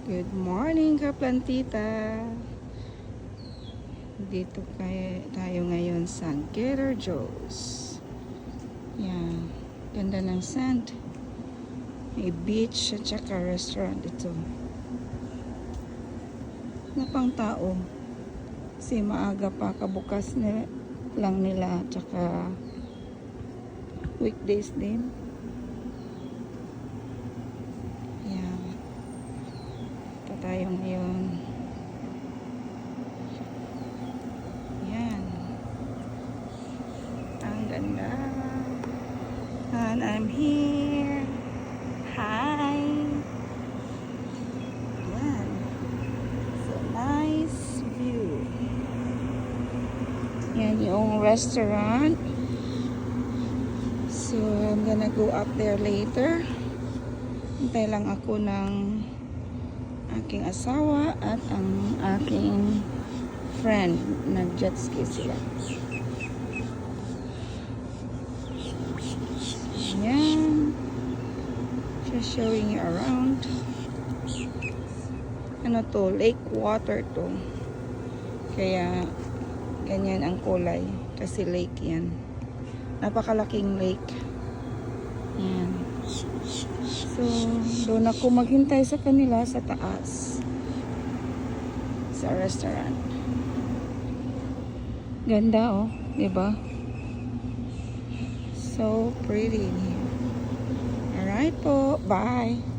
Good morning, kaplantita. Dito tayo ngayon sa Gator Joe's. Yan. Ganda ng sand. May beach at saka restaurant ito. Napang tao. Kasi maaga pa, kabukas lang nila. Tsaka weekdays din. Tayo ngayon. Yan. Ang ganda. And I'm here. Hi. Yan. So nice view. Yan yung restaurant. So I'm gonna go up there later. Hintay lang ako ng aking asawa at ang aking friend. Nag-jet ski sila. Ayan. Just showing you around. Ano to? Lake water to. Kaya ganyan ang kulay. Kasi lake yan. Napakalaking lake. Ayan. So, doon ako maghintay sa kanila sa taas. Sa restaurant. Ganda oh, 'di ba? So pretty in here. Alright po, bye.